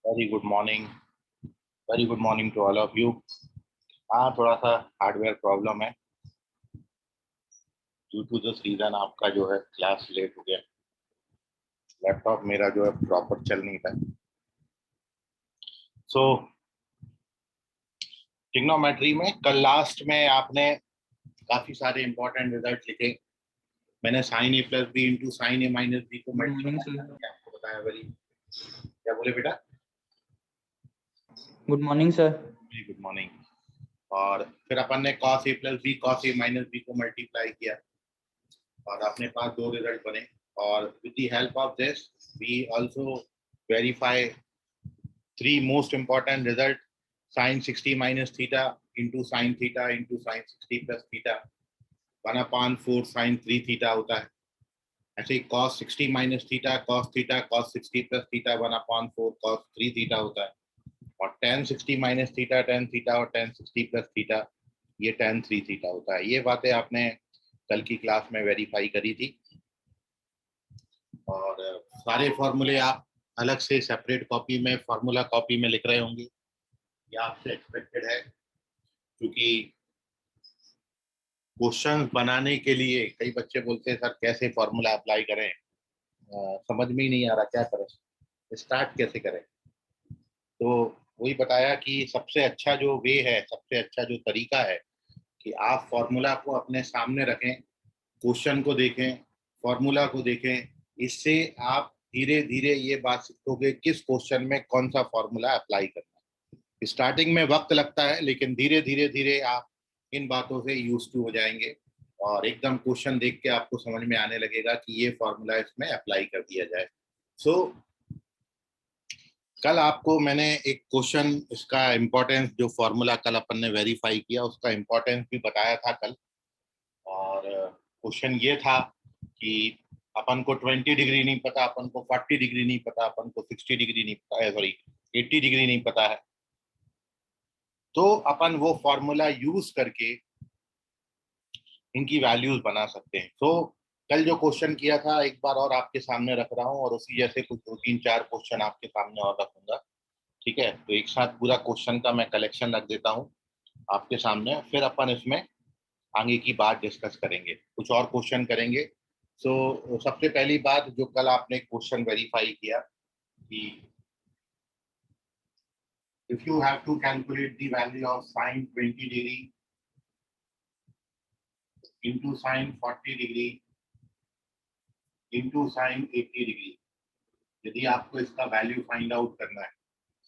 Very good morning. Very good morning to all of you. हाँ, थोड़ा सा hardware problem है। ड्यू टू दिस रीजन आपका जो है क्लास लेट हो गया। लैपटॉप मेरा जो है प्रॉपर चल नहीं रहा। सो ट्रिग्नोमेट्री में कल लास्ट में आपने काफी सारे इंपॉर्टेंट रिजल्ट लिखे। मैंने sine A plus B into sine A minus B को गुड मॉर्निंग मल्टीप्लाई सर। करके आपको बताया। वेरी क्या बोले बेटा? Good morning sir. Very good morning. और फिर अपन ने cos A plus B cos A minus B को मल्टीप्लाई किया और अपने पास दो रिजल्ट बने। और with the help of this we also verify three most important result. Sine 60 minus theta into sign theta into sine 60 plus theta 1/4 sine 3 theta होता है। ऐसे ही cos 60 minus theta cos 60 plus theta 1/4 cos 3 theta होता है। और tan 60 minus theta tan theta और tan 60 plus theta ये tan 3 theta होता है। ये बातें आपने कल की क्लास में वेरीफाई करी थी। और सारे फॉर्मूले आप अलग से सेपरेट कॉपी में फॉर्मूला कॉपी में लिख रहे होंगे। ये आपसे एक्सपेक्टेड है, क्योंकि क्वेश्चन बनाने के लिए कई बच्चे बोलते हैं सर कैसे फॉर्मूला अप्लाई करें, समझ में ही नहीं आ रहा क्या करें, स्टार्ट कैसे करें। तो वही बताया कि सबसे अच्छा जो वे है, सबसे अच्छा जो तरीका है कि आप फॉर्मूला को अपने सामने रखें, क्वेश्चन को देखें, फॉर्मूला को देखें। इससे आप धीरे धीरे ये बात सीखोगे किस क्वेश्चन में कौन सा फॉर्मूला अप्लाई करना है। स्टार्टिंग में वक्त लगता है, लेकिन धीरे धीरे धीरे आप इन बातों से यूज टू हो जाएंगे और एकदम क्वेश्चन देख के आपको समझ में आने लगेगा कि ये फॉर्मूला इसमें अप्लाई कर दिया जाए। सो कल आपको मैंने एक क्वेश्चन, इसका इम्पोर्टेंस, जो फॉर्मूला कल अपन ने वेरीफाई किया उसका इम्पोर्टेंस भी बताया था कल। और क्वेश्चन ये था कि अपन को 20 डिग्री नहीं पता, अपन को 40 डिग्री नहीं पता, अपन को 60 डिग्री नहीं पता है, सॉरी 80 डिग्री नहीं पता है। तो अपन वो फॉर्मूला यूज करके इनकी वैल्यूज बना सकते हैं। तो कल जो क्वेश्चन किया था एक बार और आपके सामने रख रहा हूँ, और उसी जैसे कुछ 2 3 4 क्वेश्चन आपके सामने और रखूंगा। ठीक है, तो एक साथ पूरा क्वेश्चन का मैं कलेक्शन रख देता हूँ आपके सामने, फिर अपन इसमें आगे की बात डिस्कस करेंगे, कुछ और क्वेश्चन करेंगे। सो सबसे पहली बात, जो कल आपने क्वेश्चन वेरीफाई किया कि if you have to calculate the value of sin 20 degree into sin 40 degree into sin 80 degree, यदि आपको इसका वैल्यू फाइंड आउट करना है,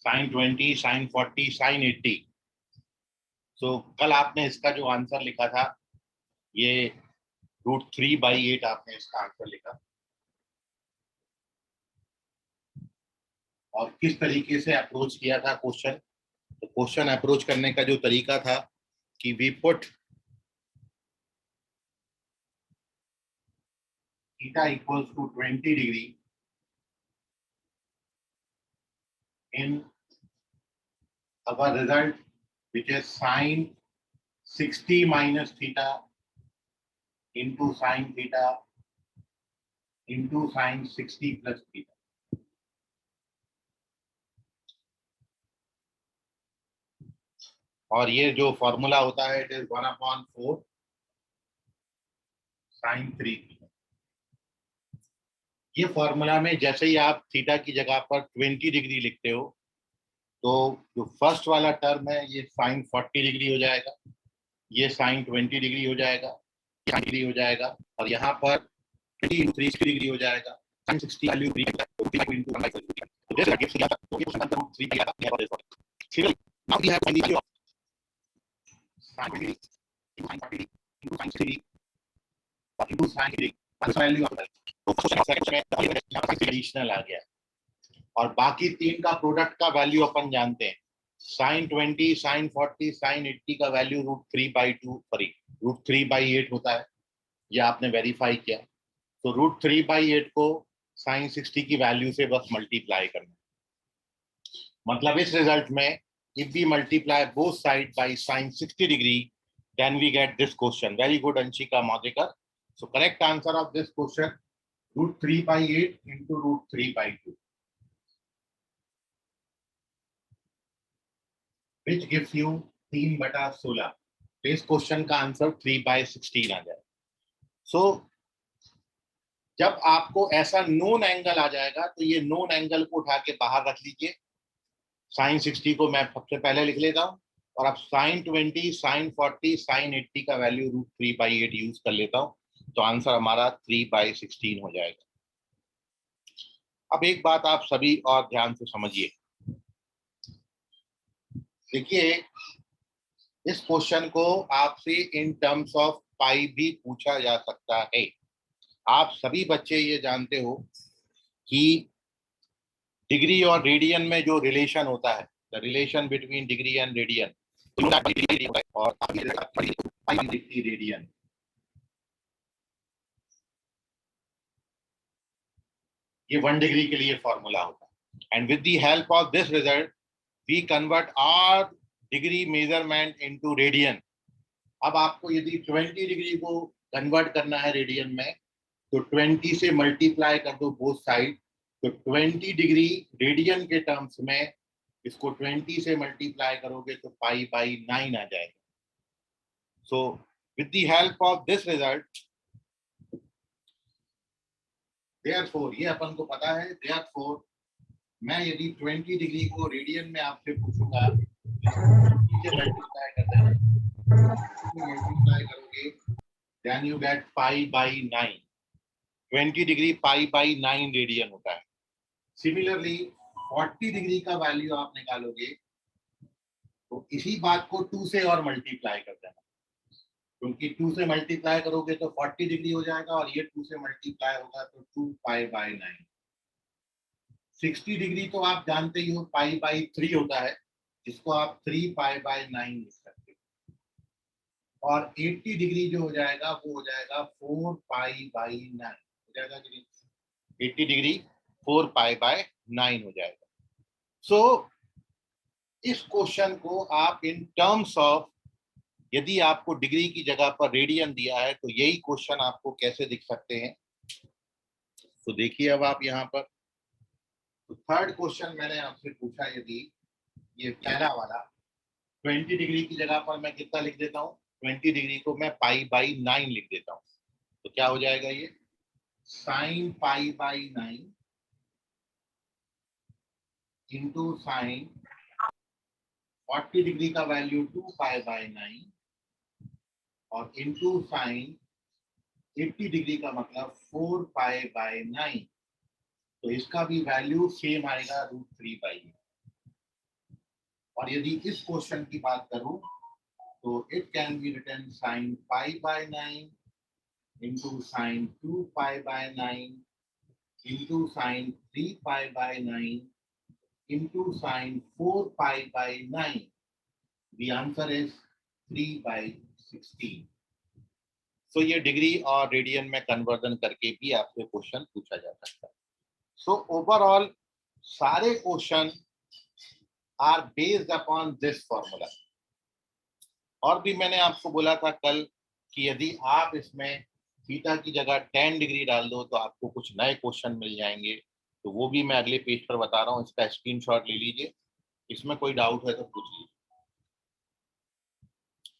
sin 20 sin 40 sin 80, तो कल आपने इसका जो आंसर लिखा था ये √3/8 आपने इसका आंसर लिखा। और किस तरीके से अप्रोच किया था क्वेश्चन? तो क्वेश्चन अप्रोच करने का जो तरीका था कि we put theta equals to 20 degree in our result, which is sin 60 minus theta into sin theta into sin 60 plus theta. और ये जो फॉर्मूला होता है इट इज 1/4 sin 3 थीटा। ये फॉर्मूला में जैसे ही आप थीटा की जगह पर 20 डिग्री लिखते हो, तो जो फर्स्ट वाला टर्म है ये sin 40 डिग्री हो जाएगा, ये sin 20 डिग्री हो जाएगा, sin डिग्री हो जाएगा, और यहाँ पर 20 into 3 60 डिग्री हो जाएगा। sin 60 value 3 into 1 by 3. So this gives us the equation under √3 by Similarly, now we have to find the value of sin 20 into sin 40 into sin 60 और into sin 80. कौन सा वैल्यू आता है? तो first और second में यहाँ पर एडिशनल आ गया, और बाकी तीन का प्रोडक्ट का वैल्यू अपन जानते हैं। sin 20 sin 40 sin 80 का वैल्यू √3/2 सॉरी √3/8 होता है। ये आपने वेरीफाई किया। तो √3/8 को sin 60 की वैल्यू से बस मल्टीप्लाई करना। मतलब इस रिजल्ट में if we multiply both sides by sin 60 degree, then we get this question. Very good, Anshika Madhikar. So correct answer of this question, √3/8 into √3/2. Which gives you 3/16। तो इस question का answer 3/16 आ जाए। सो जब आपको ऐसा नोन एंगल आ जाएगा तो ये नोन एंगल को उठा के बाहर रख लीजिए। साइन 60 को मैं सबसे पहले लिख लेता हूँ, और अब साइन 20, साइन 40, साइन 80 का वैल्यू √3/8 यूज कर लेता हूँ, तो आंसर हमारा 3/16 हो जाएगा। अब एक बात आप सभी और ध्यान से समझिए। देखिए, इस क्वेश्चन को आपसे इन टर्म्स ऑफ पाई भी पूछा जा सकता है। आप सभी बच्चे ये जानते हो कि डिग्री और रेडियन में जो रिलेशन होता है, the relation between degree and radian, और रेडियन, ये 1 डिग्री के लिए फॉर्मूला होता है। And with the help of this result we convert our degree measurement into radian. अब आपको यदि 20 डिग्री को कन्वर्ट करना है रेडियन में, तो 20 से मल्टीप्लाई कर दो बोथ साइड, तो 20 डिग्री रेडियन के टर्म्स में इसको 20 से मल्टीप्लाई करोगे तो π/9 आ जाएगा। So with the help of this result, therefore, ये अपन को पता है, देयरफॉर मैं यदि 20 डिग्री को रेडियन में आपसे पूछूंगा, मल्टीप्लाई कर देना, मल्टीप्लाई करोगे then you get π/9। 20 degree π/9 radian होता है। सिमिलरली 40 डिग्री का वैल्यू आप निकालोगे तो इसी बात को 2 से और मल्टीप्लाई कर देना, क्योंकि 2 से मल्टीप्लाई करोगे तो 40 डिग्री हो जाएगा, और ये 2 से मल्टीप्लाई होगा तो 2π/9। 60 डिग्री तो आप जानते ही हो π/3 होता है, जिसको आप 3π/9 लिख सकते हो, और 80 डिग्री जो हो जाएगा वो हो जाएगा 4π/9 हो जाएगा। 80 डिग्री 4π/9 हो जाएगा। सो इस क्वेश्चन को आप इन टर्म्स ऑफ, यदि आपको डिग्री की जगह पर रेडियन दिया है तो यही क्वेश्चन आपको कैसे दिख सकते हैं, तो देखिए अब आप यहाँ पर, तो थर्ड क्वेश्चन मैंने आपसे पूछा, यदि ये पहला वाला 20 डिग्री की जगह पर मैं कितना लिख देता हूँ, 20 डिग्री को मैं π/9 लिख देता हूँ, तो क्या हो जाएगा, ये साइन π/9 इंटू साइन 40 डिग्री का वैल्यू 2π/9 और इंटू साइन 80 डिग्री का मतलब 4π/9, तो इसका भी वैल्यू सेम आएगा √3/8। और यदि इस क्वेश्चन की बात करूं तो it can be written sine π/9 into sine 2π/9 into sine 3π/9 into sine 4π/9। The answer is 3/16। So ये डिग्री और रेडियन में कन्वर्जन करके भी आपसे क्वेश्चन पूछा जा सकता है। सो ओवरऑल सारे question are based upon this formula. और भी मैंने आपको बोला था कल कि यदि आप इसमें थीटा की जगह 10 डिग्री डाल दो तो आपको कुछ नए क्वेश्चन मिल जाएंगे, तो वो भी मैं अगले पेज पर बता रहा हूँ, इसका स्क्रीनशॉट ले लीजिए। इसमें कोई डाउट है तो पूछ लीजिए।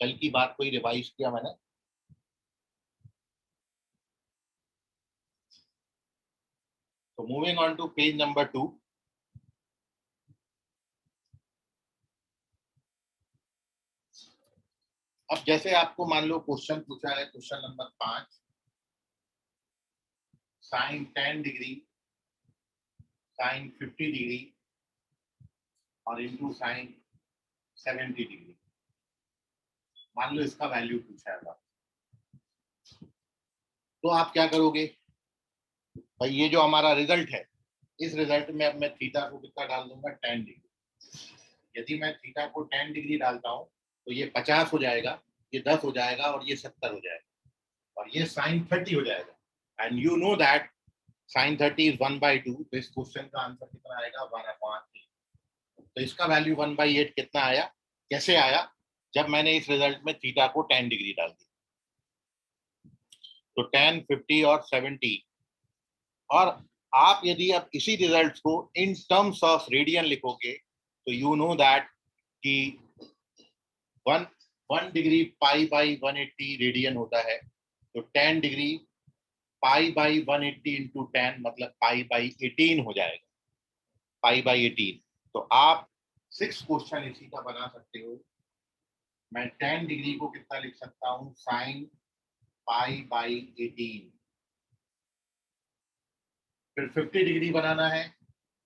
कल की बात कोई रिवाइज किया मैंने। तो moving on to page number 2। अब जैसे आपको मान लो क्वेश्चन पूछा है, question number 5, sine 10 degree, sine 50 degree और इंटू साइन 70 डिग्री, मान लो इसका वैल्यू पूछा है। तो आप क्या करोगे भाई, ये जो हमारा रिजल्ट है, इस रिजल्ट में अब मैं थीटा को कितना डाल दूंगा, 10 डिग्री। यदि मैं थीटा को 10 डिग्री डालता हूं तो ये 50 हो जाएगा, ये 10 हो जाएगा और ये 70 हो जाएगा, और ये साइन 30 हो जाएगा। And you know that sine 30 is 1/2, तो इस क्वेश्चन का आंसर कितना आएगा, 1/8। तो इसका वैल्यू 1/8 कितना आया, कैसे आया, जब मैंने इस रिजल्ट में थीटा को 10 डिग्री डाल दी। तो 10, 50 और 70। और आप यदि अब इसी रिजल्ट को इन टर्म्स ऑफ रेडियन लिखोगे तो यू नो दैट कि one degree pi by 180 radian होता है, तो 10 डिग्री पाई बाई 180 इंटू 10 मतलब पाई बाई 18 हो जाएगा, पाई बाई 18। तो आप 6 क्वेश्चन इसी का बना सकते हो। मैं 10 डिग्री को कितना लिख सकता हूँ, साइन पाई बाई 18। फिर 50 डिग्री बनाना है,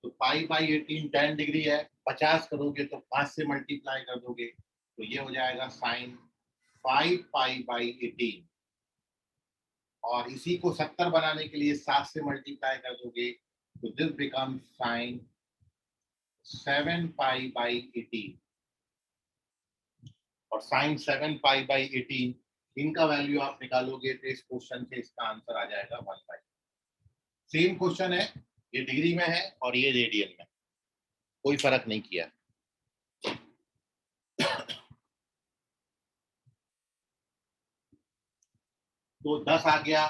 तो पाई बाई 18 10 डिग्री है, 50 करोगे तो 5 से मल्टीप्लाई कर दोगे, तो ये हो जाएगा साइन 5 पाई बाई 18। और इसी को 70 बनाने के लिए 7 से मल्टीप्लाई कर दोगे, तो this become sign 7 pi by 18। और साइन 7 पाई बाई 18 इनका वैल्यू आप निकालोगे तो इस क्वेश्चन से इसका आंसर आ जाएगा 1/। सेम क्वेश्चन है, ये डिग्री में है और ये रेडियन में, कोई फर्क नहीं किया। तो 10 आ गया,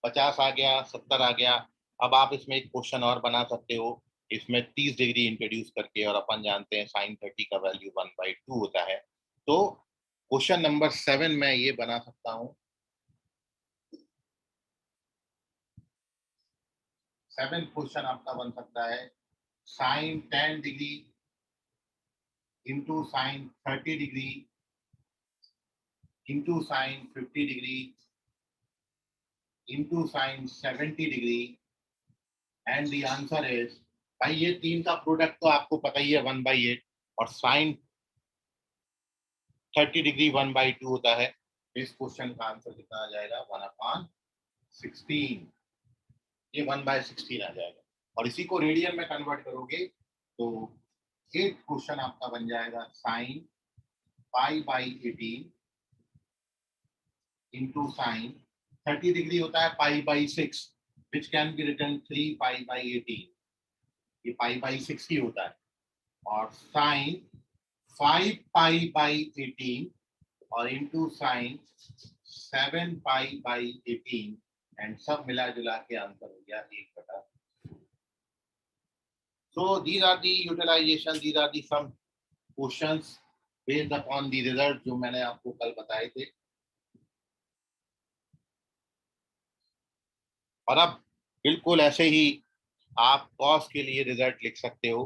50 आ गया, 70 आ गया। अब आप इसमें एक क्वेश्चन और बना सकते हो, इसमें 30 डिग्री इंट्रोड्यूस करके, और अपन जानते हैं साइन 30 का वैल्यू 1/2 होता है। तो क्वेश्चन नंबर 7 में ये बना सकता हूँ। 7 क्वेश्चन आपका बन सकता है, sine 10 degree into sine 30 degree into sine 50 degree into sine 70 degree and the answer is, भाई ये तीन का प्रोडक्ट तो आपको पता ही है 1/8, और साइन 30 डिग्री 1/2 होता है। इस क्वेश्चन का आंसर कितना आ जाएगा, 1/16। ये 1/16 आ जाएगा। और इसी को रेडियन में कन्वर्ट करोगे तो 8 क्वेश्चन आपका बन जाएगा, sine pi by 18 into sine 30 degree होता है pi by 6, which can be written 3 pi by 18, ये पाई बाई 6 ही होता है। और साइन 5 पाई बाई 18 और into sign 7 pi by 18, and सब मिला जुला के आंसर हो गया 1/। So these are the utilization, these are the some questions based upon the result जो मैंने आपको कल बताए थे। और अब बिल्कुल ऐसे ही आप कॉस के लिए रिजल्ट लिख सकते हो।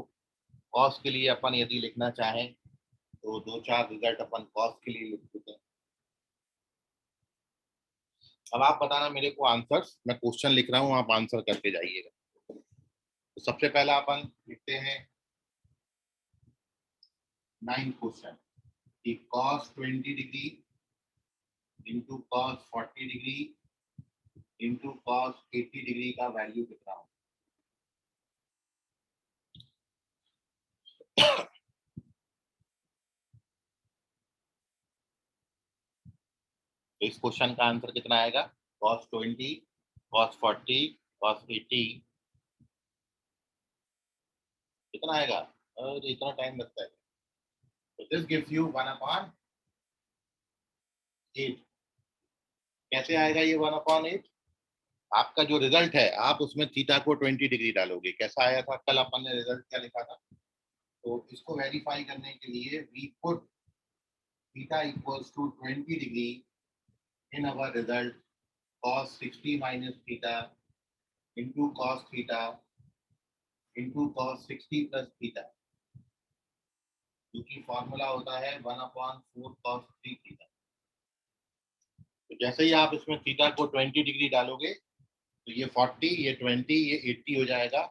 कॉस के लिए अपन यदि लिखना चाहें तो 2-4 रिजल्ट अपन कॉस के लिए लिख देते हैं। अब आप बताना मेरे को आंसर्स, मैं क्वेश्चन लिख रहा हूँ, आप आंसर करके जाइएगा। तो सबसे पहला अपन लिखते हैं 9 क्वेश्चन कि cos 20 degree into cos 40 degree into cos 80 degree का वैल्यू कितना हो। तो इस क्वेश्चन का आंसर कितना आएगा, cos 20, cos 40, cos 80 कितना आएगा, और इतना टाइम लगता है। तो दिस गिव्स यू 1/8। कैसे आएगा ये 1/8, आपका जो रिजल्ट है आप उसमें थीटा को 20 डिग्री डालोगे। कैसा आया था कल अपन ने रिजल्ट क्या लिखा था, तो इसको वेरीफाई करने के लिए we put theta equals to 20 degree in our result, cos 60 minus theta into cos theta into cos 60 plus theta, जो कि फॉर्मूला होता है 1/4 cos 3 थीटा। तो जैसे ही आप इसमें थीटा को 20 डिग्री डालोगे तो ये 40, ये 20, ये 80 हो जाएगा,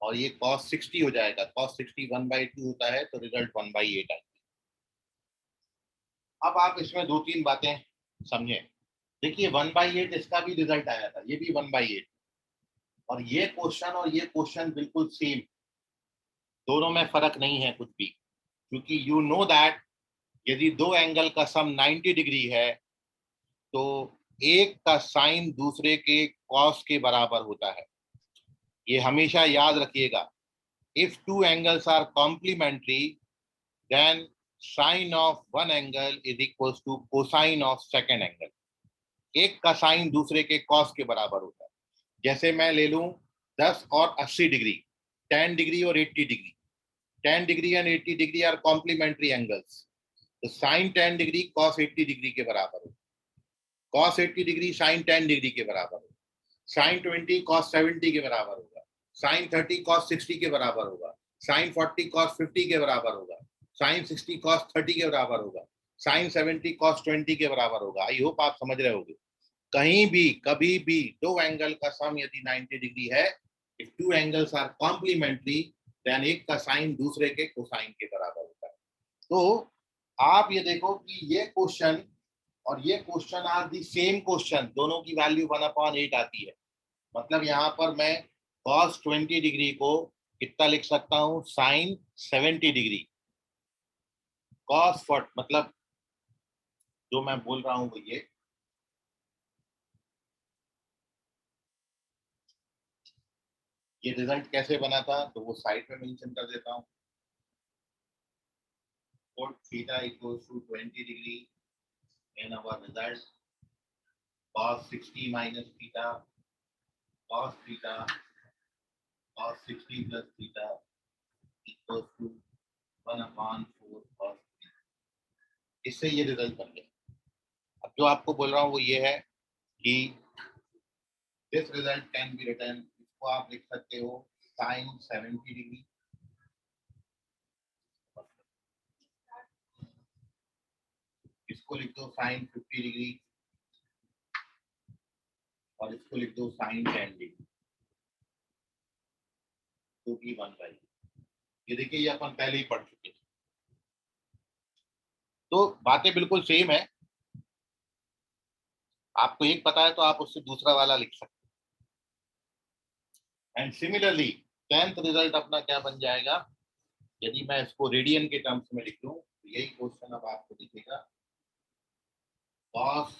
और ये cos 60 हो जाएगा। cos 60 1/2 होता है, तो रिजल्ट 1/8 आएगा। अब आप इसमें 2-3 बातें समझें। देखिए 1/8 इसका भी रिजल्ट आया था, ये भी 1/8, और ये क्वेश्चन बिल्कुल सेम, दोनों में फर्क नहीं है कुछ भी, क्योंकि यू नो दैट यदि दो एंगल का सम 90 डिग्री है तो एक का साइन दूसरे के कॉस के बराबर होता है। ये हमेशा याद रखिएगा। If two angles are complementary then sine of one angle is equal to cosine of second angle. एक का साइन दूसरे के कॉस के बराबर होता है। जैसे मैं ले लूं 10 और 80 डिग्री, 10 डिग्री और 80 degree, 10 degree and 80 degree are complementary angles, तो साइन 10 डिग्री कॉस 80 डिग्री के बराबर होगा, कॉस 80 डिग्री साइन 10 डिग्री के बराबर होगा, साइन 20 कॉस 70 के बराबर होगा, साइन 30 कॉस 60 के बराबर होगा, साइन 40 कॉस 50 के बराबर होगा, साइन 60 कॉस 30 के बराबर होगा, साइन 70 कॉस 20 के बराबर होगा। आई होप आप समझ रहे होगे। कहीं भी कभी भी दो एंगल का सम यदि 90 डिग्री है, if two angles are complementary, then एक का साइन दूसरे के कोसाइन के बराबर होता है। तो आप ये देखो कि ये क्वेश्चन और ये question are the same question, दोनों की वैल्यू 1/8 आती है। मतलब यहाँ पर मैं cos 20 डिग्री को कितना लिख सकता हूँ, साइन 70 डिग्री, cos 40, मतलब जो मैं बोल रहा हूँ वो ये रिजल्ट कैसे बना था तो वो साइड में मेंशन कर देता हूँ। cot theta equals to 20 degree in our result, cos 60 minus theta, cos theta, cos 60 plus theta equals to 1/4 cos theta। इससे ये रिजल्ट बन गया। अब जो आपको बोल रहा हूँ वो ये है कि this result can be written, इसको आप लिख सकते हो साइन 70 डिग्री, इसको लिख दो साइन 50 डिग्री, और इसको लिख दो साइन 10 डिग्री, तो भी 1/, ये देखिए ये अपन पहले ही पढ़ चुके थे। तो बातें बिल्कुल सेम है, आपको एक पता है तो आप उससे दूसरा वाला लिख सकते हैं। एंड सिमिलरली 10th रिजल्ट अपना क्या बन जाएगा, यदि मैं इसको रेडियन के टर्म्स में लिख दूं तो यही क्वेश्चन अब आपको दिखेगा, cos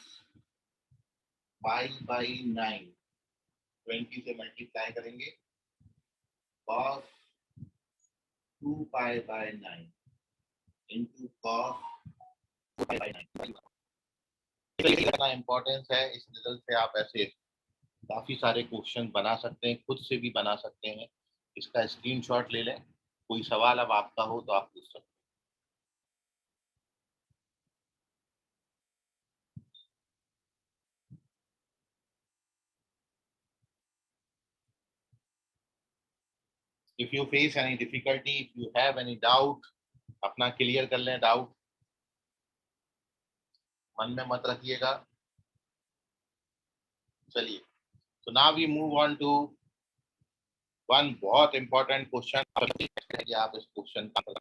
π/9 20 से मल्टीप्लाई करेंगे, cos 2π/9 इंटू cos 4π/9। इतना इम्पोर्टेंस है इस रिजल्ट से, आप ऐसे काफी सारे क्वेश्चन बना सकते हैं, खुद से भी बना सकते हैं। इसका स्क्रीनशॉट ले लें, कोई सवाल अब आपका हो तो आप पूछ सकते हैं। If you face any difficulty, if you have any doubt, अपना क्लियर कर लें डाउट, मन में मत रखिएगा। चलिए, तो now we move on to one बहुत इंपॉर्टेंट क्वेश्चन, कि आप इस क्वेश्चन का तो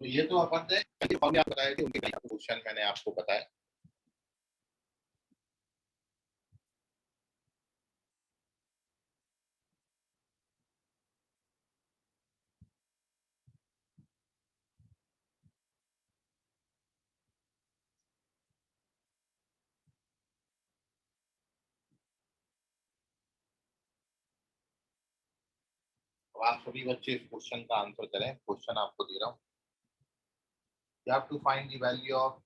ये तो अपन ने आप बताए थे, उनके क्वेश्चन मैंने आपको बताया। तो आप सभी बच्चे इस क्वेश्चन का आंसर करें। क्वेश्चन आपको दे रहा हूँ, you have to find the value of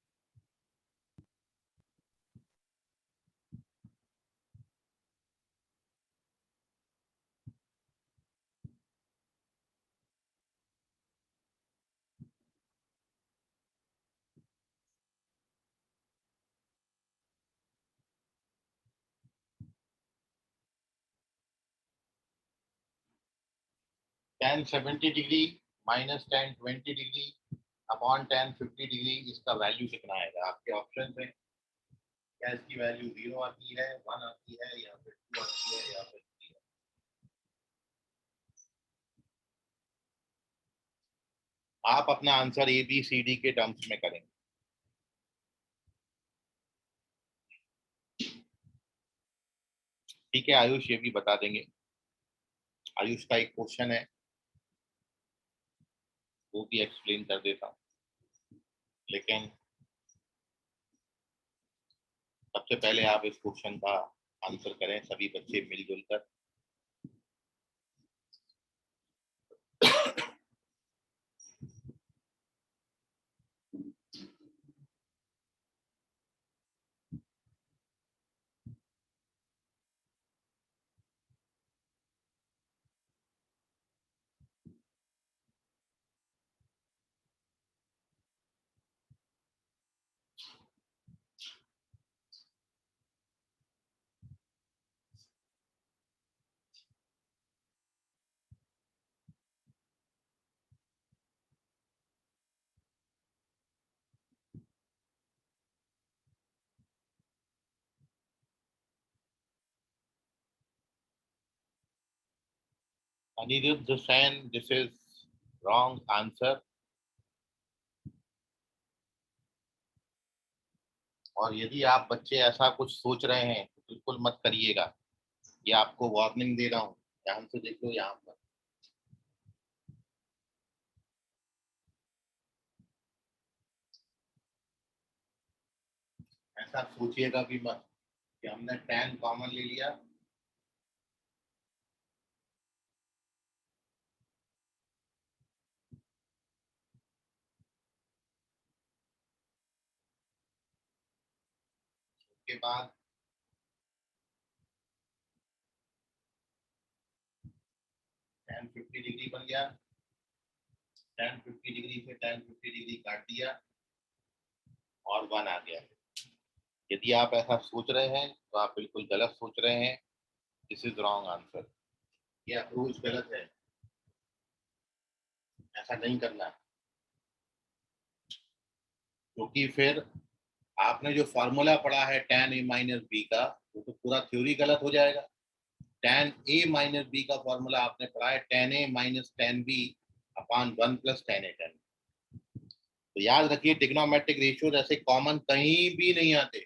tan 70 degree minus tan 20 degree upon tan 50 degree, इसका वैल्यू कितना आएगा। आपके ऑप्शन में क्या इसकी वैल्यू 0 आती है, 1 आती है, या फिर 2 आती है, या फिर 3 है। आप अपना आंसर ABCD के टर्म्स में करेंगे। ठीक है आयुष, ये भी बता देंगे। आयुष का एक क्वेश्चन है, वो भी एक्सप्लेन कर देता हूँ, लेकिन सबसे पहले आप इस क्वेश्चन का आंसर करें सभी बच्चे मिलजुल कर। Anirudh Sen, this is wrong answer. और यदि आप बच्चे ऐसा कुछ सोच रहे हैं तो बिल्कुल मत करिएगा, ये आपको वार्निंग दे रहा हूँ। ध्यान से देख लो यहाँ पर। ऐसा सोचिएगा भी मत कि हमने 10 कॉमन ले लिया, उसके बाद 10 50 डिग्री बन गया, 10 50 डिग्री से 10 50 डिग्री काट दिया और 1 आ गया। यदि आप ऐसा सोच रहे हैं तो आप बिल्कुल गलत सोच रहे हैं। This is wrong answer. ये अप्रोच गलत है, ऐसा नहीं करना, क्योंकि फिर आपने जो फॉर्मूला पढ़ा है tan a माइनस बी का, वो तो पूरा थ्योरी गलत हो जाएगा। tan a माइनस बी का फॉर्मूला आपने पढ़ा है tan a minus tan b upon 1 plus tan a tan। तो याद रखिए, ट्रिग्नोमेट्रिक रेशियो जैसे कॉमन कहीं भी नहीं आते।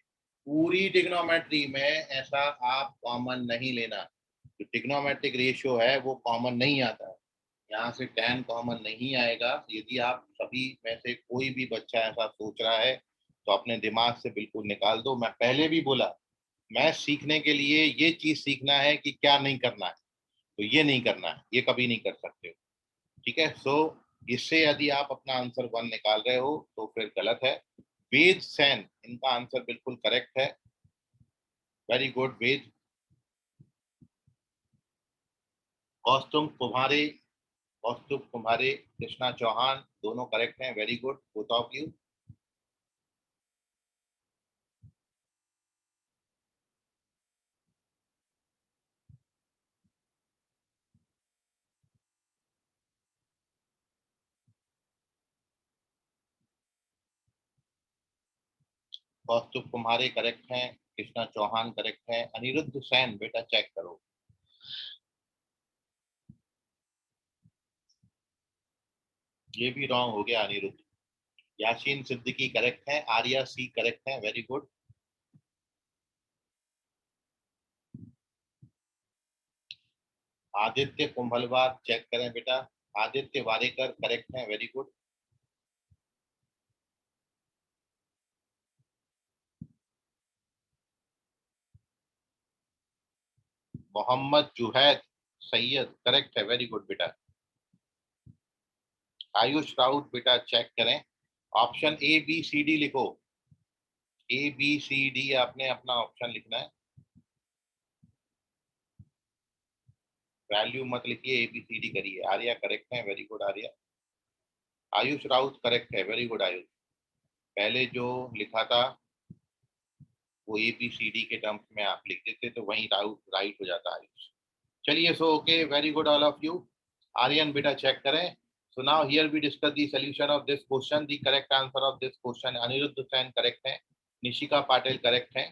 पूरी ट्रिग्नोमेट्री में ऐसा आप कॉमन नहीं लेना। जो ट्रिग्नोमेट्रिक रेशियो है वो कॉमन नहीं आता है। यहाँ से tan कॉमन नहीं आएगा। यदि आप सभी में से कोई भी बच्चा ऐसा सोच रहा है तो अपने दिमाग से बिल्कुल निकाल दो। मैं पहले भी बोला, मैं सीखने के लिए ये चीज सीखना है कि क्या नहीं करना है, तो ये नहीं करना है, ये कभी नहीं कर सकते हो। ठीक है। सो इससे यदि आप अपना आंसर 1 निकाल रहे हो तो फिर गलत है। वेद सेन, इनका आंसर बिल्कुल करेक्ट है। वेरी गुड वेद। कौस्तुभ कुमारे, कौस्तुभ कुमारे, कृष्णा चौहान, दोनों करेक्ट हैं। Very good both of you. Kaustubh Kumare correct हैं, कृष्णा चौहान करेक्ट हैं। अनिरुद्ध सैन बेटा चेक करो। ये भी रॉन्ग हो गया अनिरुद्ध। यासीन सिद्दीकी करेक्ट है, आर्या सी करेक्ट है। Very good. Aditya Kumbhalwar check करें बेटा। आदित्य वारेकर करेक्ट है। Very good. Mohammad Juhaid Sayyed correct है। वेरी गुड बेटा। आयुष राउत बेटा चेक करें। Option A B C D लिखो। ए बी सी डी आपने अपना ऑप्शन लिखना है, वैल्यू मत लिखिए, ए बी सी डी करिए। आर्या करेक्ट है। Very good Arya. Ayush Raut correct है। Very good Ayush. पहले जो लिखा था वो ए बी सी डी के टर्म्स में आप लिख देते तो वही राउट राइट हो जाता आयुष। चलिए, so okay, very good all of you. Aryan बेटा चेक करें। So now here we discuss the solution of this question. The correct answer of this question, Anirudh Sen correct है, निशिका पाटिल correct है।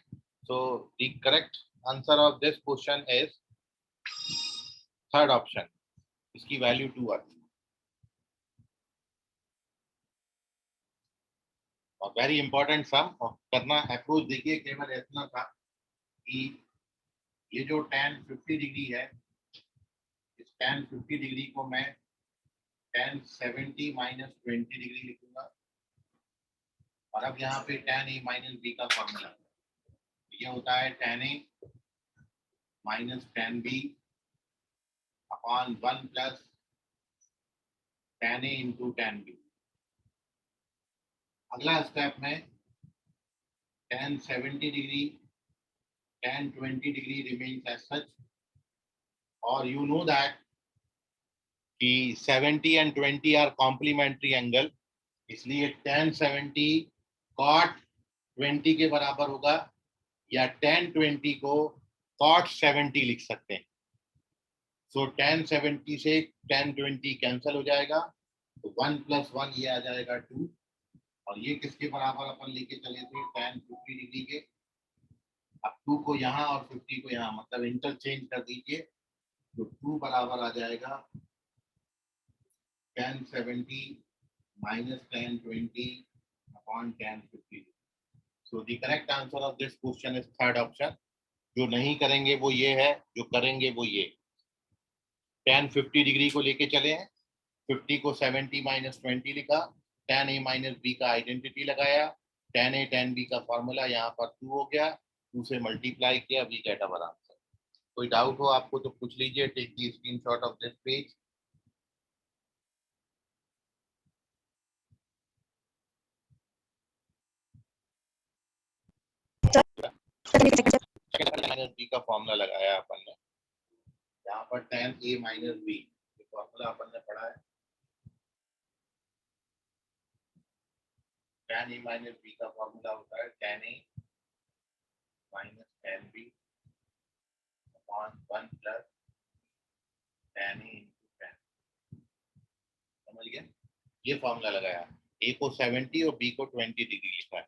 So the correct answer of this question is third option. इसकी value 2 आती है। और very important सम करना approach देखिए, केवल इतना था कि ये जो tan 50 डिग्री है, इस tan 50 डिग्री को मैं tan 70 माइनस 20 डिग्री लिखूंगा। और अब यहाँ पे tan a माइनस बी का फॉर्मूला ये होता है tan a minus tan b upon 1 plus tan a into tan b। अगला स्टेप में tan 70 degree tan 20 degree remains as such. और यू नो दैट कि 70 एंड 20 आर कॉम्प्लीमेंट्री एंगल, इसलिए tan 70 cot 20 के बराबर होगा, या tan 20 को cot 70 लिख सकते हैं। सो tan 70 से tan 20 कैंसिल हो जाएगा, तो 1 प्लस 1 ये आ जाएगा 2। और ये किसके बराबर अपन लेके चले थे tan 50 डिग्री के। अब 2 को यहाँ और 50 को यहाँ, मतलब इंटरचेंज कर दीजिए। तो 2 बराबर आ जाएगा tan 70 minus tan 20 upon tan 50. So the correct answer of this question is third option. जो नहीं करेंगे वो ये है, जो करेंगे वो ये। tan 50 डिग्री को लेके चले हैं, 50 को 70 माइनस 20 लिखा, tan a माइनस बी का आइडेंटिटी लगाया, tan a tan b का फॉर्मूला यहाँ पर 2 हो गया, 2 से मल्टीप्लाई किया, वी गेट अवर आंसर। कोई डाउट हो आपको तो पूछ लीजिए। Take the screenshot of this page. Minus b का फॉर्मूला लगाया अपन ने, यहाँ पर tan a minus b formula अपन ने पढ़ा है। tan a माइनस बी का फॉर्मूला होता है tan a minus tan b upon 1 plus tan a into tan। समझ गए? ये फॉर्मूला लगाया, a को 70 और b को 20 डिग्री लिखा है,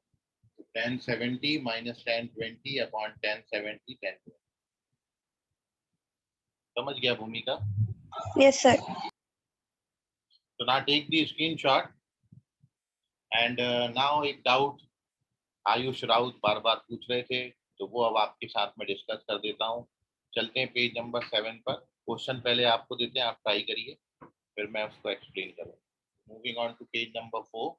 तो tan 70 minus tan 20 upon tan 70 tan 20। समझ गया भूमिका? Yes, sir. So now take the screenshot and now एक डाउट आयुष राउत बार बार पूछ रहे थे, तो वो अब आपके साथ में डिस्कस कर देता हूँ। चलते हैं पेज नंबर 7 पर। क्वेश्चन पहले आपको देते हैं, आप ट्राई करिए, फिर मैं उसको एक्सप्लेन करूँ। Moving on to page number 4।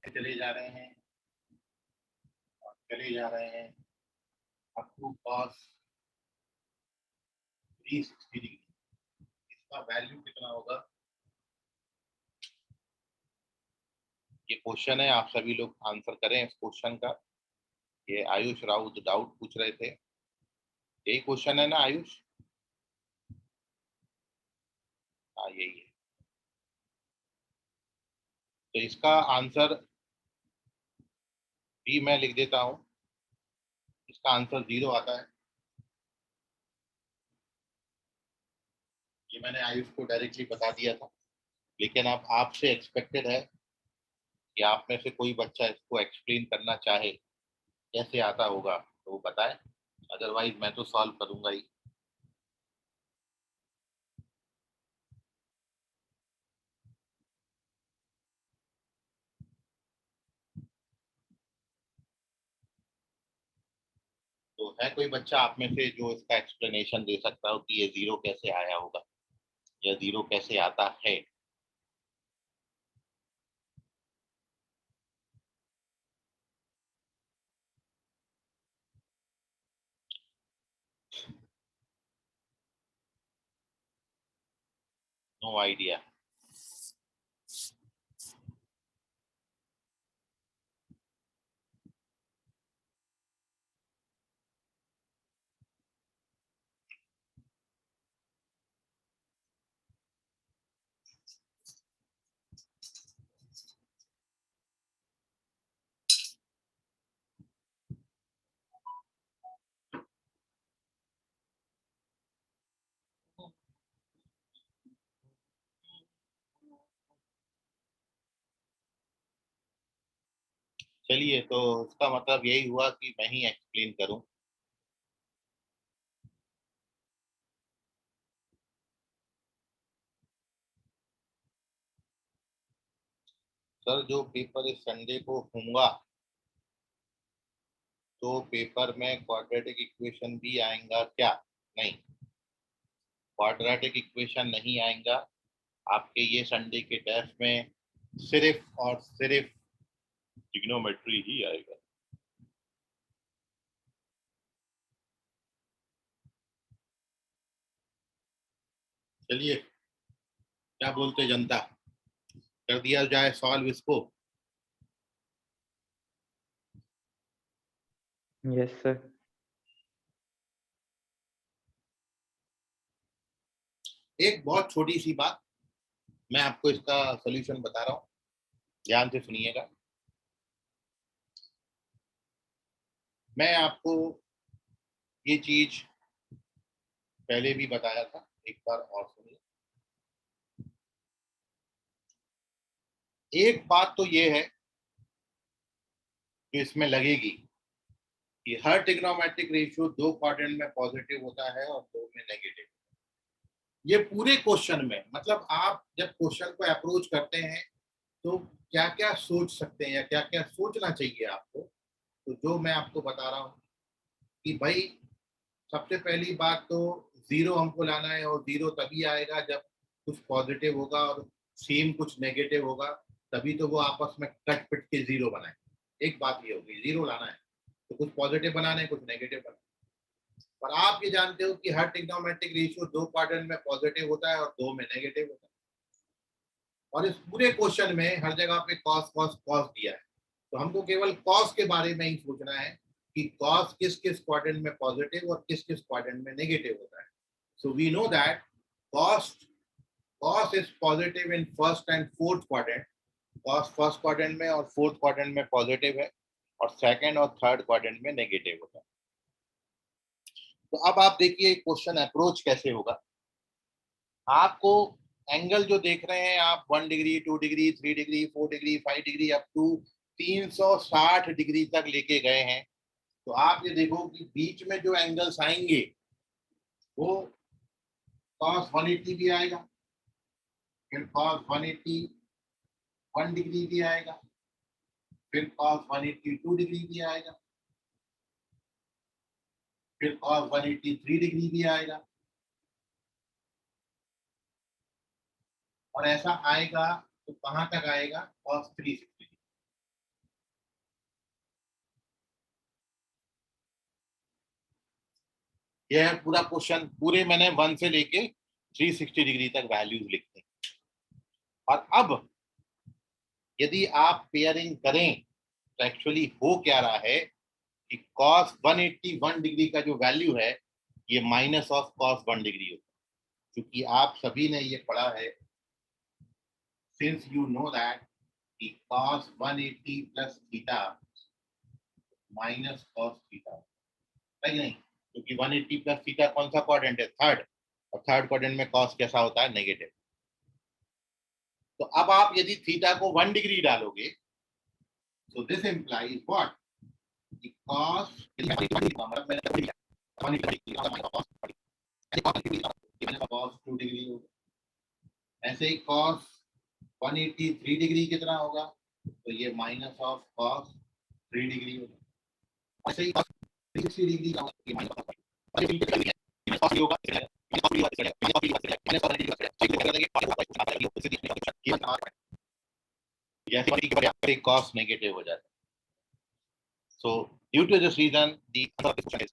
चले जा रहे हैं और चले जा रहे हैं अप टू cos 360 डिग्री। इसका वैल्यू कितना होगा? ये क्वेश्चन है, आप सभी लोग आंसर करें इस क्वेश्चन का। ये आयुष राउत डाउट पूछ रहे थे, यही क्वेश्चन है ना आयुष? हाँ यही है। तो इसका आंसर भी मैं लिख देता हूं, इसका आंसर 0 आता है। ये मैंने आयुष को डायरेक्टली बता दिया था, लेकिन अब आपसे एक्सपेक्टेड है कि आप में से कोई बच्चा इसको एक्सप्लेन करना चाहे कैसे आता होगा तो वो बताए, अदरवाइज मैं तो सॉल्व करूंगा ही। तो है कोई बच्चा आप में से जो इसका एक्सप्लेनेशन दे सकता हो कि ये 0 कैसे आया होगा या 0 कैसे आता है? No idea. चलिए, तो इसका मतलब यही हुआ कि मैं ही एक्सप्लेन करूं। सर जो पेपर इस संडे को होगा तो पेपर में क्वाड्रेटिक इक्वेशन भी आएगा क्या? नहीं, क्वाड्रेटिक इक्वेशन नहीं आएगा आपके ये संडे के टेस्ट में, सिर्फ और सिर्फ ट्रिग्नोमेट्री ही आएगा। चलिए, क्या बोलते जनता, कर दिया जाए सॉल्व इसको? Yes sir. एक बहुत छोटी सी बात, मैं आपको इसका सॉल्यूशन बता रहा हूँ, ध्यान से सुनिएगा। मैं आपको ये चीज पहले भी बताया था, एक बार और सुनिए। एक बात तो ये है जो इसमें लगेगी कि हर ट्रिग्नोमेट्रिक रेशियो 2 क्वाड्रेंट में पॉजिटिव होता है और 2 में नेगेटिव। ये पूरे क्वेश्चन में, मतलब आप जब क्वेश्चन को अप्रोच करते हैं तो क्या क्या सोच सकते हैं या क्या क्या सोचना चाहिए आपको, तो जो मैं आपको बता रहा हूँ कि भाई सबसे पहली बात तो जीरो हमको लाना है, और जीरो तभी आएगा जब कुछ पॉजिटिव होगा और सेम कुछ नेगेटिव होगा, तभी तो वो आपस में कट पिट के जीरो बनाए। एक बात ये होगी, जीरो लाना है तो कुछ पॉजिटिव बनाना है, कुछ नेगेटिव बनाना है। और आप ये जानते हो कि हर ट्रिग्नोमेट्रिक रेशियो 2 क्वाड्रेंट में पॉजिटिव होता है और 2 में नेगेटिव होता है। और इस पूरे क्वेश्चन में हर जगह पे कॉस कॉस कॉस दिया है, तो हमको केवल कॉस के बारे में ही सोचना है कि कॉस किस किस क्वाड्रेंट में पॉजिटिव और किस किस क्वाड्रेंट में नेगेटिव होता है। So we know that cos cos is positive in first and fourth quadrant. Cos first quadrant में और फोर्थ क्वाड्रेंट में पॉजिटिव है, और सेकंड और थर्ड क्वाड्रेंट में नेगेटिव होता है। तो अब आप देखिए क्वेश्चन अप्रोच कैसे होगा। आपको एंगल जो देख रहे हैं आप, 1 degree, 2 degree, 3 degree, 4 degree, 5 degree, up to 360 degree तक लेके गए हैं। तो आप ये देखो कि बीच में जो एंगल्स आएंगे वो cos 180 भी आएगा, फिर cos 180 1 डिग्री भी आएगा, फिर cos 182 डिग्री भी आएगा, फिर cos 183 डिग्री भी आएगा, और ऐसा आएगा तो कहां तक आएगा, cos 360। यह है पूरा क्वेश्चन, पूरे मैंने 1 से लेके 360 डिग्री तक वैल्यूज लिखते हैं। और अब यदि आप पेयरिंग करें तो एक्चुअली हो क्या रहा है कि cos 181 डिग्री का जो वैल्यू है ये माइनस ऑफ cos 1 डिग्री होता है। क्योंकि आप सभी ने ये पढ़ा है, सिंस यू नो दैट कि cos 180 plus theta minus cos theta, है नहीं? क्योंकि 180 प्लस थीटा कौन सा क्वाड्रेंट है, थर्ड, और थर्ड क्वाड्रेंट में cos कैसा होता है, नेगेटिव। तो अब आप यदि थीटा को 1 डिग्री डालोगे, so this implies what, cos cos 2 degree होगा। ऐसे ही cos 183 डिग्री कितना होगा, तो ये माइनस ऑफ cos 3 डिग्री होगा। ऐसे ही cos 360 डिग्री का ये माइनस होगा, जैसे cos नेगेटिव हो जाता है। So due to this reason, the answer of this question is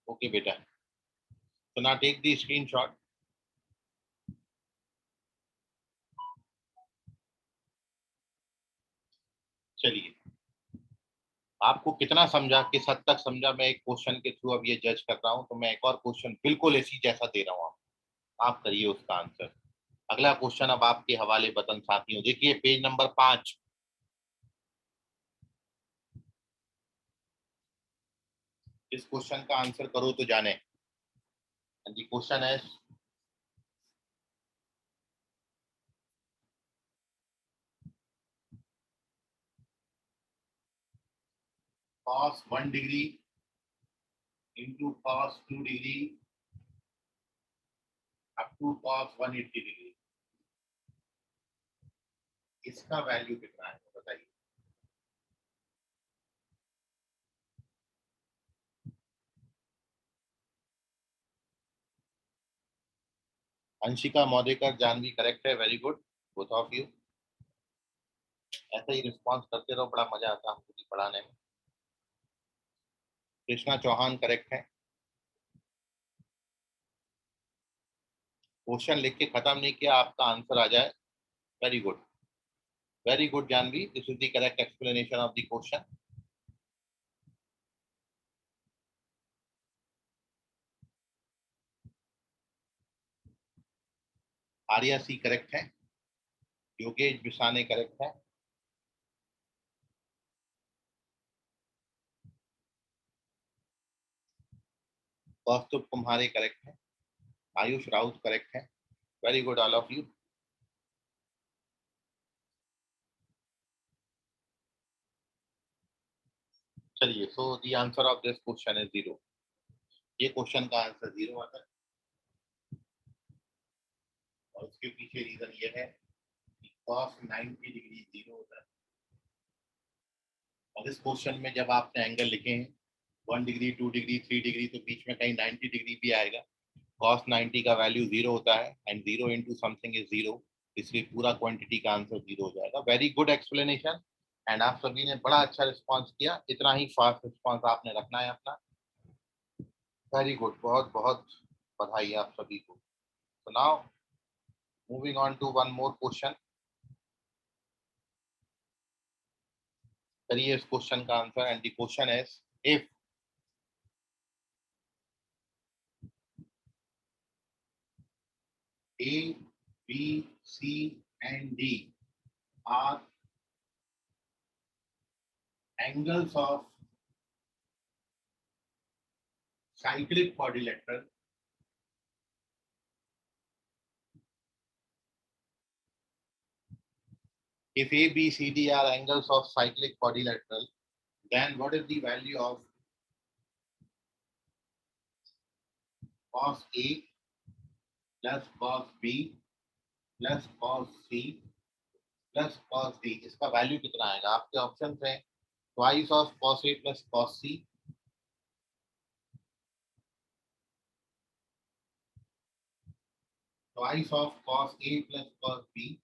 okay, beta. So now take the screenshot. चलिए, आपको कितना समझा, किस हद तक समझा, मैं एक क्वेश्चन के थ्रू अब ये जज कर रहा हूं। तो मैं एक और क्वेश्चन बिल्कुल इसी जैसा दे रहा हूं, आप करिए उसका आंसर। अगला क्वेश्चन अब आपके हवाले बतन साथियों, देखिए पेज नंबर 5। इस क्वेश्चन का आंसर करो तो जाने। दी क्वेश्चन है cos 1 degree into cos 2 degree up to cos 180 degree, इसका वैल्यू कितना है बताइए। अंशिका मौदेकर, जानवी करेक्ट है, very good both of you. ऐसा ही रिस्पॉन्स करते रहो, बड़ा मजा आता है हमको पढ़ाने में। कृष्णा चौहान करेक्ट है। क्वेश्चन लिख के खत्म नहीं किया, आपका आंसर आ जाए, very good, very good Jahnavi, this is the correct explanation of the question. Arya C correct है, योगेश बिसाने करेक्ट है, कौस्तुभ कुम्हारे करेक्ट है, आयुष राउत करेक्ट है। Very good all of you. चलिए, so the answer of this question is 0। ये क्वेश्चन का answer 0 आता है, और उसके पीछे रीजन ये है कि cos 90 डिग्री 0 होता है। और इस क्वेश्चन में जब आपने एंगल लिखे हैं 1 डिग्री, 2 डिग्री, 3 डिग्री, तो बीच में कहीं 90 डिग्री भी आएगा। cos 90 का वैल्यू 0 होता है, एंड 0 इंटू समथिंग इज 0, इसलिए पूरा क्वांटिटी का आंसर 0 हो जाएगा। वेरी गुड एक्सप्लेनेशन, एंड आप सभी ने बड़ा अच्छा रिस्पॉन्स किया। इतना ही फास्ट रिस्पॉन्स आपने रखना है अपना। वेरी गुड, बहुत बहुत बधाई आप सभी को। So now moving on to one more question. करिए इस क्वेश्चन का answer, and the question is if A, B, C and D are angles of cyclic quadrilateral, if A, B, C, D are angles of cyclic quadrilateral, then what is the value of cos A plus cos B plus cos C plus cos D? इसका value कितना आएगा? आपके option है twice of cos A plus cos C, twice of cos A plus cos B,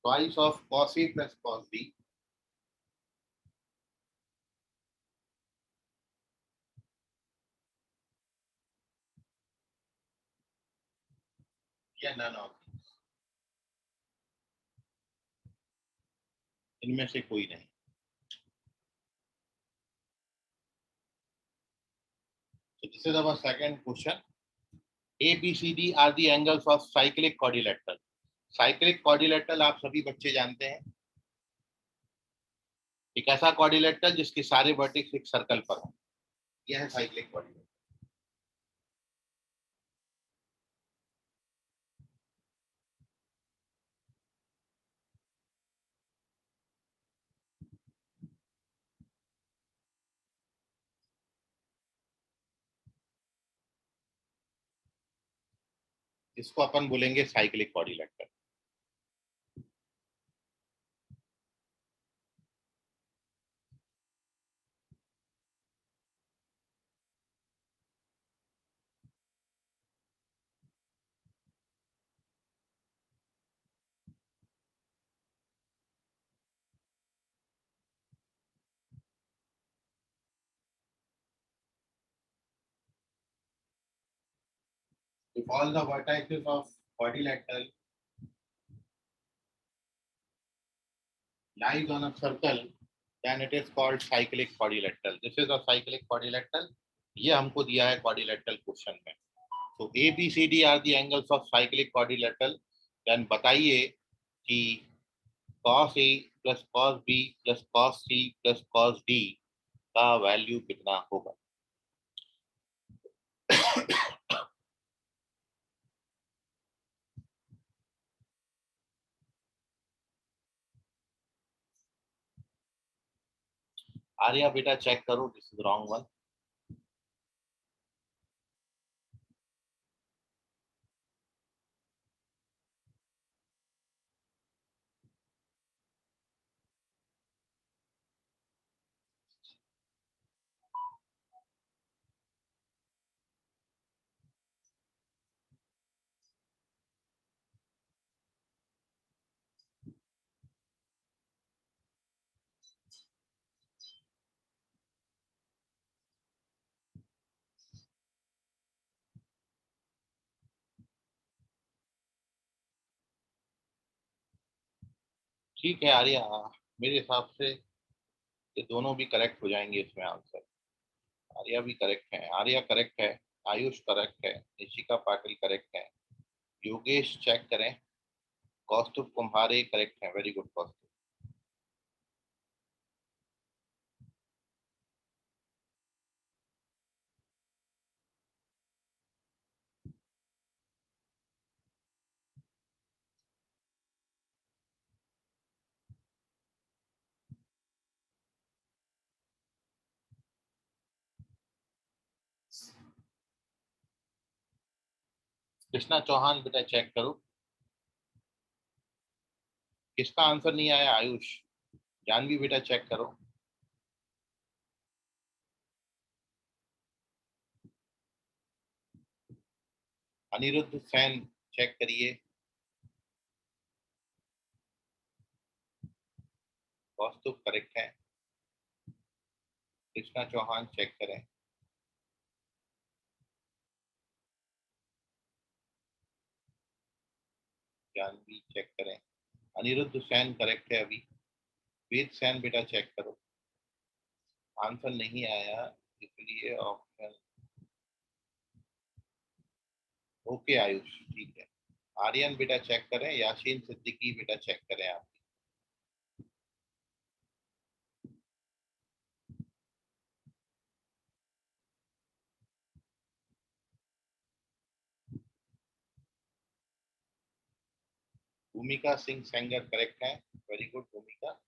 twice of cos A plus cos B, या none of these, इनमें से कोई नहीं। So this is our second question. A, B, C, D are the angles of cyclic quadrilateral. Cyclic quadrilateral आप सभी बच्चे जानते हैं, एक ऐसा क्वाड्रिलेटरल जिसके सारे वर्टेक्स एक सर्कल पर हो, यह है साइक्लिक क्वाड्रिलेटरल। इसको अपन बोलेंगे cyclic quadrilateral. If all the vertices of quadrilateral lies on a circle, then it is called cyclic quadrilateral. This is a cyclic quadrilateral. ये हमको दिया है quadrilateral क्वेश्चन में। तो A, B, C, D are the angles of cyclic quadrilateral. Then बताइए कि cos A plus cos B plus cos C plus cos D का value कितना होगा? आर्या बेटा चेक करो, दिस इज रॉन्ग वन। ठीक है आर्या, मेरे हिसाब से ये दोनों भी करेक्ट हो जाएंगे इसमें आंसर। आर्या भी करेक्ट है, आर्या करेक्ट है, आयुष करेक्ट है, निशिका पाटिल करेक्ट है, योगेश चेक करें, कौस्तुभ कुम्हारे करेक्ट है, वेरी गुड कौस्तुभ। कृष्णा चौहान बेटा चेक करो, किसका आंसर नहीं आया? आयुष, जानवी बेटा चेक करो। अनिरुद्ध सैन चेक करिए, कौस्तुभ करेक्ट है, कृष्णा चौहान चेक करें, जानवी चेक करें, अनिरुद्ध सैन करेक्ट है अभी, वेद सैन बेटा चेक करो, आंसर नहीं आया इसलिए ऑप्शन ओके आयुष ठीक है। आर्यन बेटा चेक करें, यासीन सिद्दीकी बेटा चेक करें आप। भूमिका सिंह सेंगर करेक्ट है, वेरी गुड भूमिका।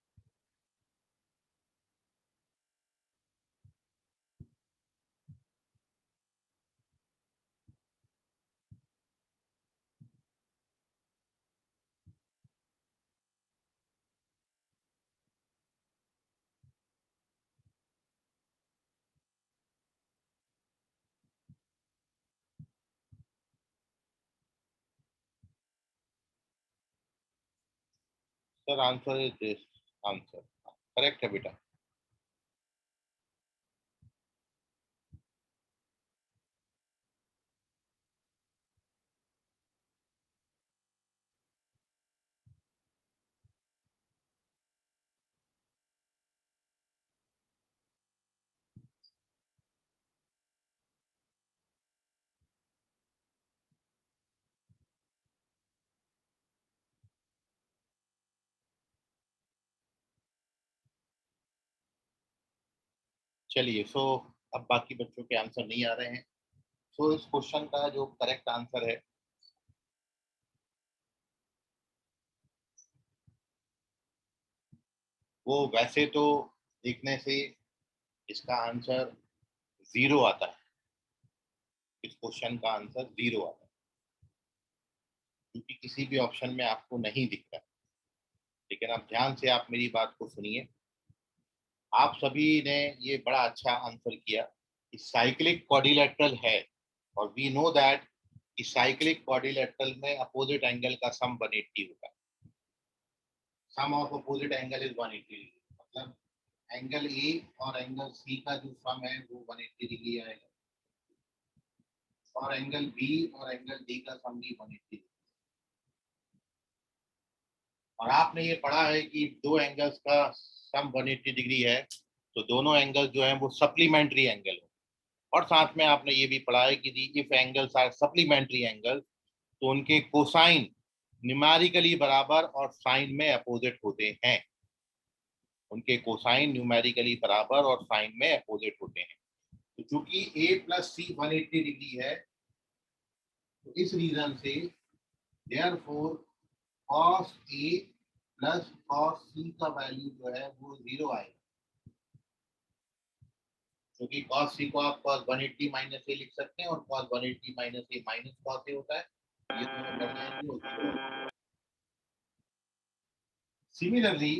Sir answer is this, answer correct है बेटा। चलिए सो अब बाकी बच्चों के आंसर नहीं आ रहे हैं। सो इस क्वेश्चन का जो करेक्ट आंसर है वो वैसे तो देखने से इसका आंसर जीरो आता है, इस क्वेश्चन का आंसर जीरो आता है क्योंकि किसी भी ऑप्शन में आपको नहीं दिख रहा। लेकिन अब ध्यान से आप मेरी बात को सुनिए, आप सभी ने ये बड़ा अच्छा आंसर किया कि साइक्लिक क्वाड्रिलेटरल है, और वी नो दैट कि साइक्लिक क्वाड्रिलेटरल में अपोजिट एंगल का सम 180 होता है। Sum of opposite angle is 180 degree, मतलब एंगल ए और एंगल सी का जो सम है वो 180 डिग्री आएगा, और एंगल बी और एंगल डी का सम भी 180 डिग्री। और आपने ये पढ़ा है कि दो एंगल्स का सम 180 डिग्री है तो दोनों एंगल्स जो हैं वो सप्लीमेंट्री एंगल हो। और साथ में आपने ये भी पढ़ा है कि if angles are supplementary angle तो उनके कोसाइन न्यूमेरिकली बराबर और साइन में अपोजिट होते हैं, उनके कोसाइन न्यूमेरिकली बराबर और साइन में अपोजिट होते हैं। तो चूंकि a प्लस सी 180 डिग्री है तो इस रीजन से therefore cos a plus cos c का वैल्यू जो है वो जीरो आएगा, क्योंकि cos c को आप cos 180 माइनस ए लिख सकते हैं और cos 180 माइनस ए माइनस cos ए होता है, ये दोनों बढ़ जाएंगे और zero. Similarly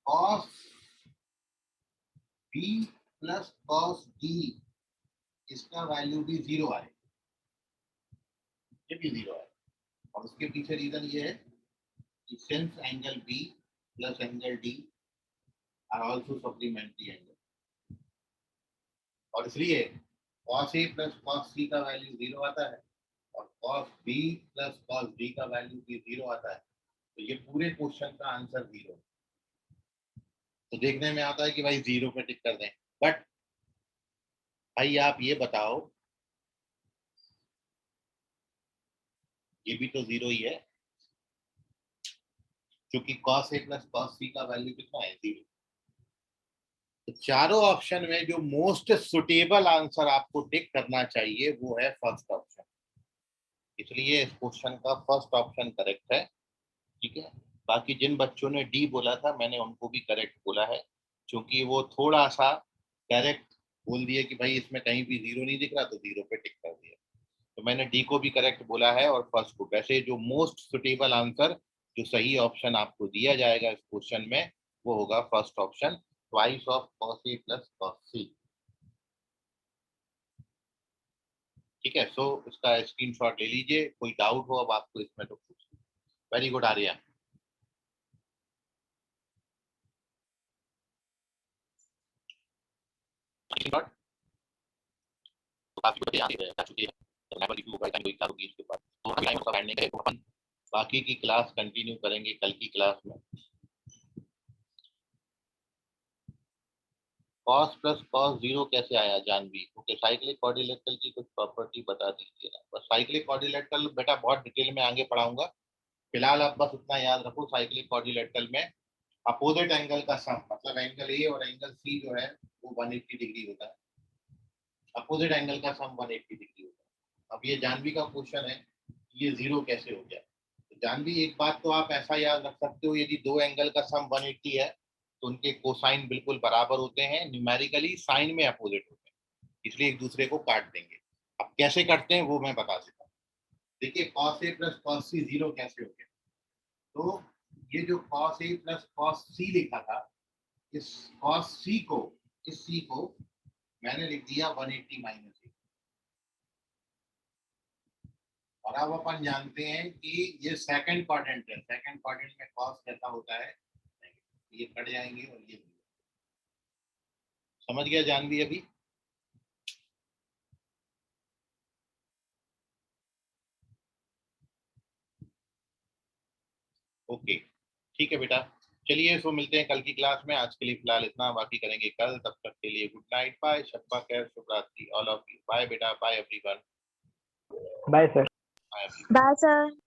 cos b plus cos d इसका वैल्यू भी जीरो आएगा, ये भी जीरो आएगा। और उसके पीछे रीजन ये है कि since angle b plus angle d are also supplementary angle, और इसलिए cos a plus cos c का वैल्यू जीरो आता है और cos b plus cos d का वैल्यू भी जीरो आता है, तो ये पूरे क्वेश्चन का आंसर जीरो। तो देखने में आता है कि भाई 0 पे टिक कर दें, बट भाई आप ये बताओ, ये भी तो 0 ही है, क्योंकि cos A plus cos C का वैल्यू कितना है, 0। तो चारों ऑप्शन में जो मोस्ट सुटेबल आंसर आपको टिक करना चाहिए वो है फर्स्ट ऑप्शन, इसलिए इस क्वेश्चन का फर्स्ट ऑप्शन करेक्ट है। ठीक है, बाकी जिन बच्चों ने डी बोला था मैंने उनको भी करेक्ट बोला है, क्योंकि वो थोड़ा सा करेक्ट बोल दिए कि भाई इसमें कहीं भी 0 नहीं दिख रहा, तो 0 पे टिक कर दिया। तो मैंने डी को भी करेक्ट बोला है और फर्स्ट को। वैसे जो मोस्ट सुटेबल आंसर, जो सही ऑप्शन आपको दिया जाएगा इस क्वेश्चन में, वो होगा first option, twice of cos A plus cos C। ठीक है, सो इसका स्क्रीनशॉट ले लीजिए, कोई डाउट हो अब आपको इसमें तो पूछ। Very good Arya. बाकी की क्लास कंटिन्यू करेंगे कल की क्लास में। cos प्लस cos 0 कैसे आया जानवी? ओके, साइक्लिक क्वाड्रिलेटरल की कुछ प्रॉपर्टी बता दीजिए ना। बस साइक्लिक क्वाड्रिलेटरल बेटा बहुत डिटेल में आगे पढ़ाऊंगा, फिलहाल आप बस उतना याद रखो, साइक्लिक क्वाड्रिलेटरल में अपोजिट एंगल का सम, मतलब एंगल ए और एंगल सी जो है वो 180 डिग्री होता है, अपोजिट एंगल का सम 180 डिग्री होता है। अब ये जानवी का क्वेश्चन है, ये 0 कैसे हो गया। तो जानवी एक बात तो आप ऐसा याद रख सकते हो, यदि दो एंगल का सम 180 है तो उनके कोसाइन बिल्कुल बराबर होते हैं, न्यूमेरिकली साइन में अपोजिट होते हैं, इसलिए एक दूसरे को काट देंगे। अब कैसे करते हैं वो मैं बता देता हूँ। देखिए cos A plus cos C 0 कैसे हो गया, तो ये जो cos A plus cos C लिखा था, इस cos C को, इस C को मैंने लिख दिया 180 माइनस। और अब अपन जानते हैं कि ये सेकंड क्वाड्रेंट है, सेकंड क्वाड्रेंट में cos कैसा होता है, ये कट जाएंगे और ये समझ गया जानवी अभी। ओके ठीक है बेटा, चलिए सो मिलते हैं कल की क्लास में। आज के लिए फिलहाल इतना, बाकी करेंगे कल। तब तक के लिए गुड नाइट, बाय, शब्बा खैर, शुभ रात्रि ऑल ऑफ यू। बाय बेटा, bye everyone. Bye sir. Bye. Bye sir.